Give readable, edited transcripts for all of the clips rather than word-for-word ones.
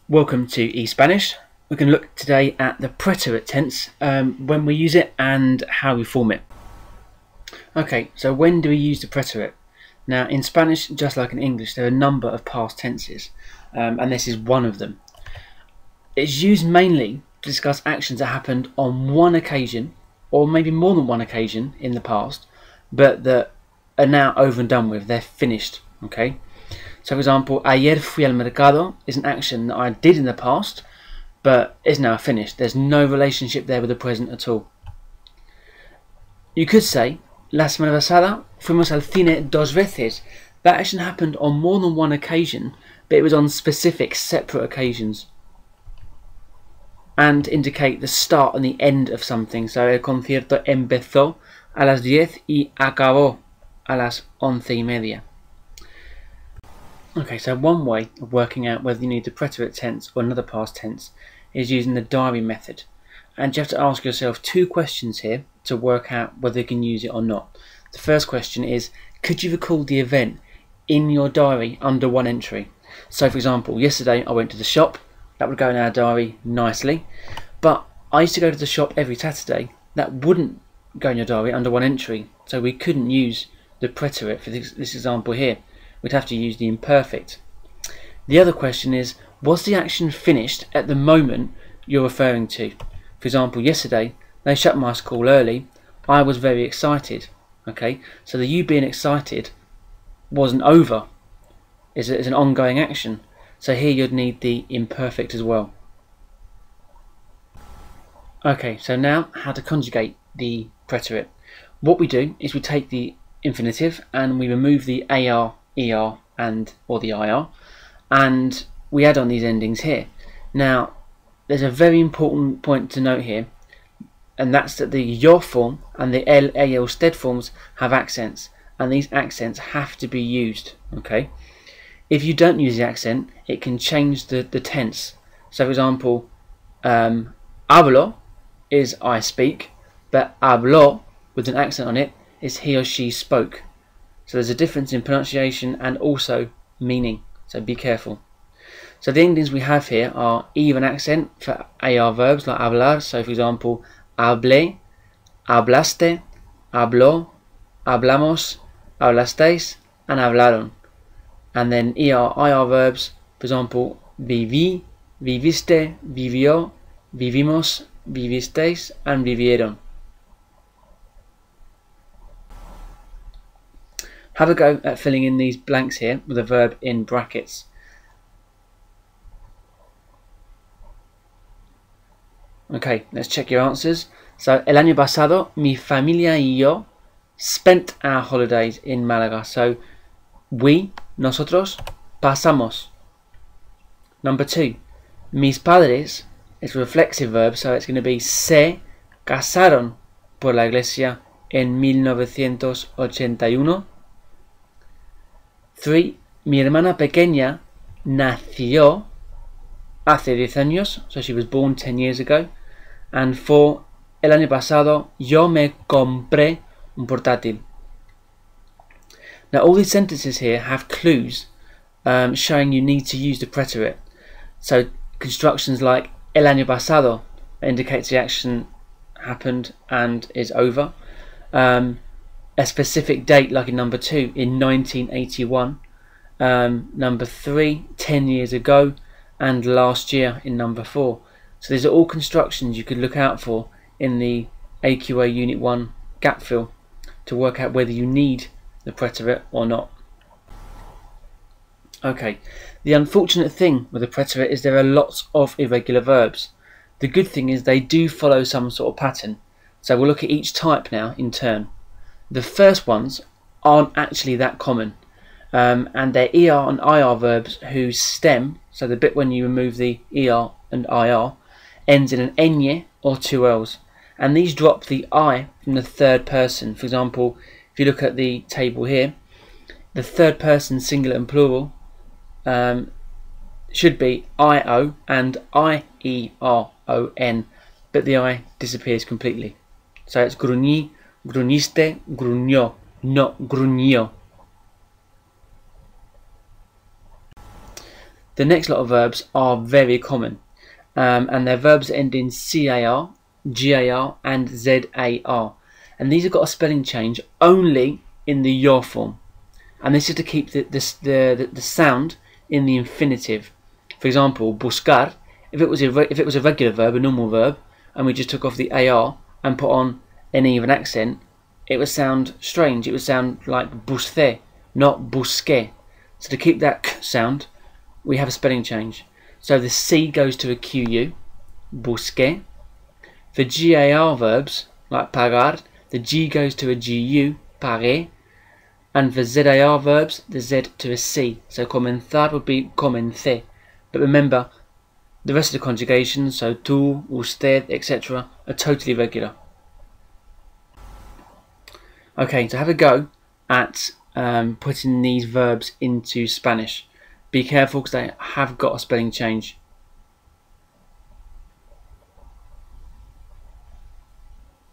Welcome to eSpanish. We're going to look today at the preterite tense, when we use it and how we form it. Okay, so when do we use the preterite? Now in Spanish, just like in English, there are a number of past tenses, and this is one of them. It's used mainly to discuss actions that happened on one occasion, or maybe more than one occasion in the past, but that are now over and done with, they're finished, okay? So for example, ayer fui al mercado is an action that I did in the past, but is now finished. There's no relationship there with the present at all. You could say, la semana pasada fuimos al cine dos veces. That action happened on more than one occasion, but it was on specific separate occasions. And indicate the start and the end of something. So el concierto empezó a las 10 y acabó a las 11:30. Okay, so one way of working out whether you need the preterite tense or another past tense is using the diary method. And you have to ask yourself two questions here to work out whether you can use it or not. The first question is, could you recall the event in your diary under one entry? So for example, yesterday I went to the shop. That would go in our diary nicely. But I used to go to the shop every Saturday. That wouldn't go in your diary under one entry. So we couldn't use the preterite for this example here. We'd have to use the imperfect. The other question is, was the action finished at the moment you're referring to? For example, yesterday they shut my school early. I was very excited. Okay, so the you being excited wasn't over. It's an ongoing action. So here you'd need the imperfect as well. Okay, so now how to conjugate the preterite. What we do is we take the infinitive and we remove the AR, ER or the IR, and we add on these endings here. Now there's a very important point to note here, and that's that the yo form and the el, ella, usted forms have accents, and these accents have to be used. Okay, if you don't use the accent, it can change the tense. So for example, hablo is I speak, but habló with an accent on it is he or she spoke. So there's a difference in pronunciation and also meaning, so be careful. So the endings we have here are either an accent for AR verbs like hablar, so for example, hablé, hablaste, habló, hablamos, hablasteis, and hablaron. And then ER, IR verbs, for example, viví, viviste, vivió, vivimos, vivisteis, and vivieron. Have a go at filling in these blanks here with a verb in brackets. Okay, let's check your answers. So, el año pasado, mi familia y yo spent our holidays in Málaga. So, we, nosotros, pasamos. Number 2, mis padres, it's a reflexive verb, so it's going to be se casaron por la iglesia en 1981. 3, mi hermana pequeña nació hace 10 años, so she was born 10 years ago. And 4, el año pasado yo me compré un portátil. Now all these sentences here have clues showing you need to use the preterite. So constructions like el año pasado indicates the action happened and is over. A specific date like in number 2 in 1981, number 3 10 years ago, and last year in number 4. So these are all constructions you could look out for in the AQA Unit 1 gap fill to work out whether you need the preterite or not. Okay, the unfortunate thing with the preterite is there are lots of irregular verbs. The good thing is they do follow some sort of pattern. So we'll look at each type now in turn. The first ones aren't actually that common, and they're ER and IR verbs whose stem, so the bit when you remove the ER and IR, ends in an enye or two L's, and these drop the I from the third person. For example, if you look at the table here, the third person singular and plural should be IO and IERON, but the I disappears completely. So it's gruñí, gruñiste, gruñó, not gruñó. The next lot of verbs are very common, and they're verbs that end in car, gar, and zar, and these have got a spelling change only in the yo form, and this is to keep the sound in the infinitive. For example, buscar, if it was a regular verb, a normal verb, and we just took off the ar and put on an even accent, it would sound strange. It would sound like busqué, not busqué. So to keep that k sound, we have a spelling change. So the C goes to a QU, busqué. For GAR verbs, like pagar, the G goes to a GU, pagué. And for ZAR verbs, the Z to a C. So comenzar would be comencé. But remember, the rest of the conjugations, so tú, usted, etc., are totally regular. Okay, so have a go at putting these verbs into Spanish. Be careful because they have got a spelling change.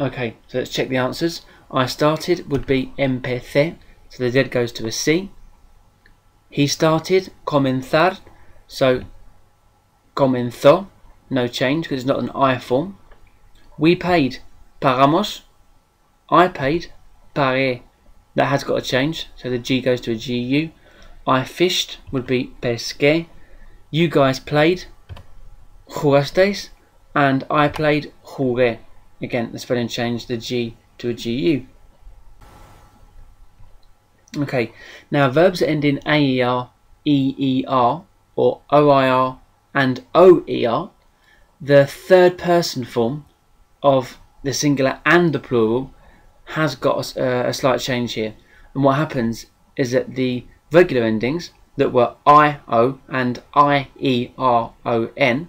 Okay, so let's check the answers. I started would be empecé, so the Z goes to a C. He started, comenzar, so comenzó, no change because it's not an I form. We paid, pagamos. I paid, pagué. That has got a change, so the G goes to a GU. I fished would be pesqué. You guys played, jugasteis, and I played, jugué. Again, the spelling changed the G to a GU. Okay, now verbs that end in AER, EER, or OIR and OER, the third person form of the singular and the plural has got a slight change here. And what happens is that the regular endings that were IO and IERON,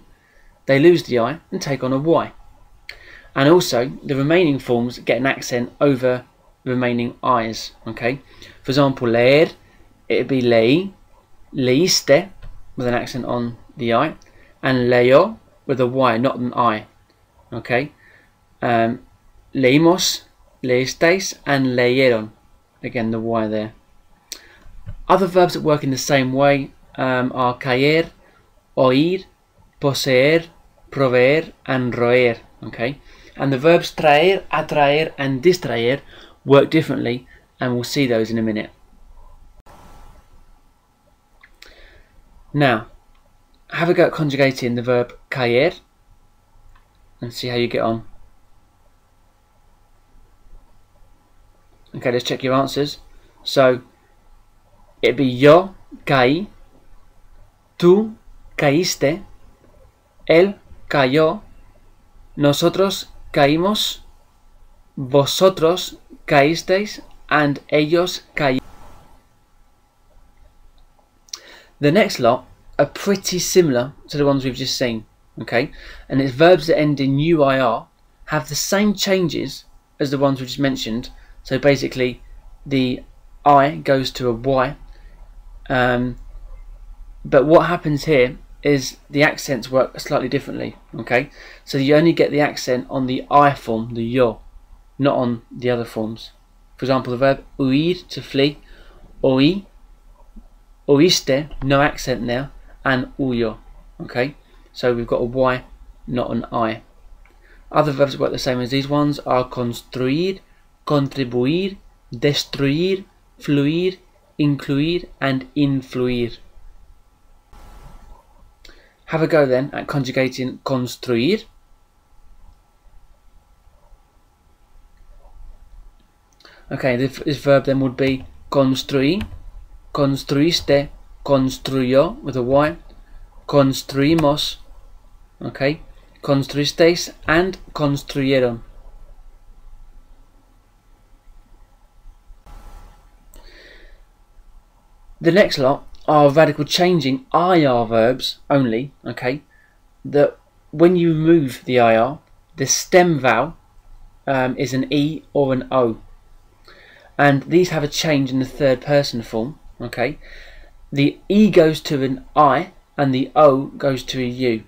they lose the I and take on a Y. And also the remaining forms get an accent over the remaining I's. Okay, for example, leer, it would be leí, leíste with an accent on the I, and leyó with a Y, not an I. Okay, leímos, leísteis, and leyeron, again the Y there. Other verbs that work in the same way are caer, oír, poseer, proveer, and roer. Okay, and the verbs traer, atraer, and distraer work differently, and we'll see those in a minute. Now, have a go at conjugating the verb caer and see how you get on. Okay, let's check your answers. So, it'd be yo caí, tú caíste, él cayó, nosotros caímos, vosotros caísteis, and ellos cayeron. The next lot are pretty similar to the ones we've just seen, okay? And it's verbs that end in UIR have the same changes as the ones we just mentioned. So basically, the I goes to a Y. But what happens here is the accents work slightly differently, okay? So you only get the accent on the I form, the yo, not on the other forms. For example, the verb huir, to flee, oí, oíste, no accent there, and huyo, okay? So we've got a Y, not an I. Other verbs that work the same as these ones are construir, contribuir, destruir, fluir, incluir, and influir. Have a go then at conjugating construir. Okay, this verb then would be construir, construiste, construyó with a Y, construimos, okay, construisteis, and construyeron. The next lot are radical changing IR verbs only, okay, that when you remove the IR, the stem vowel is an E or an O. And these have a change in the third person form, okay. The E goes to an I and the O goes to a U.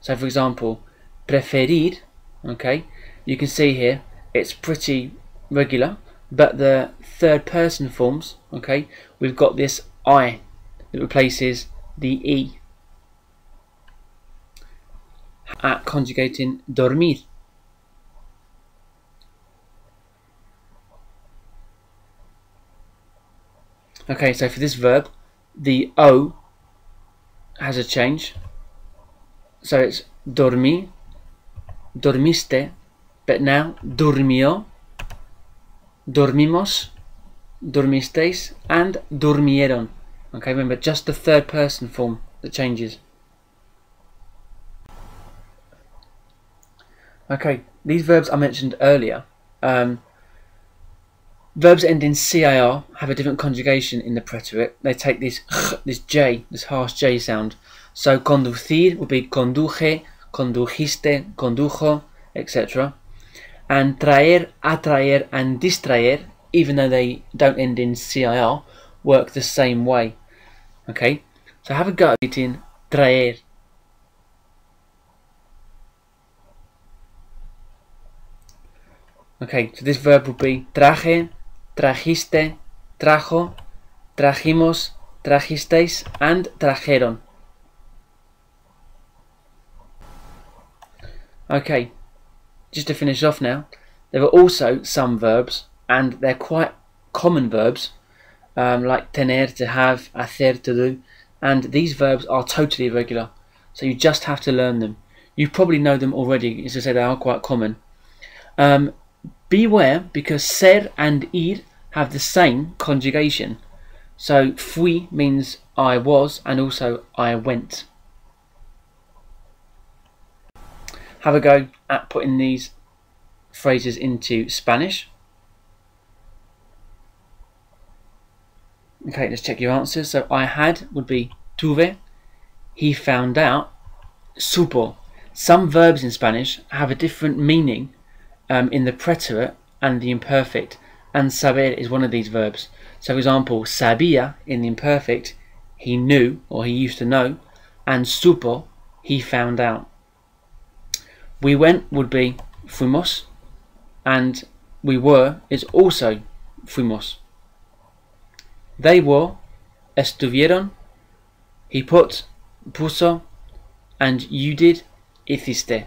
So for example, preferir, okay, you can see here it's pretty regular, but the third person forms, okay, we've got this I that replaces the E, at conjugating dormir. Okay, so for this verb, the O has a change. So it's dormí, dormiste, but now durmió, dormimos, dormisteis, and durmieron. Okay, remember, just the third person form that changes. Okay, these verbs I mentioned earlier. Verbs end in CIR have a different conjugation in the preterite. They take this J, this harsh J sound. So conducir would be conduje, condujiste, condujo, etc. And traer, atraer, and distraer, even though they don't end in CIR, work the same way. Okay, so have a go at it in traer. Okay, so this verb would be traje, trajiste, trajo, trajimos, trajisteis, and trajeron. Okay, just to finish off now, there are also some verbs, and they're quite common verbs, like tener, to have, hacer, to do, and these verbs are totally irregular, so you just have to learn them. You probably know them already, as I said, they are quite common. Beware, because ser and ir have the same conjugation. So fui means I was, and also I went. Have a go at putting these phrases into Spanish. Okay, let's check your answers. So I had would be tuve. He found out, supo. Some verbs in Spanish have a different meaning in the preterite and the imperfect, and saber is one of these verbs. So for example, sabía in the imperfect, he knew or he used to know, and supo, he found out. We went would be fuimos, and we were is also fuimos. They were, estuvieron, he put, puso, and you did, hiciste.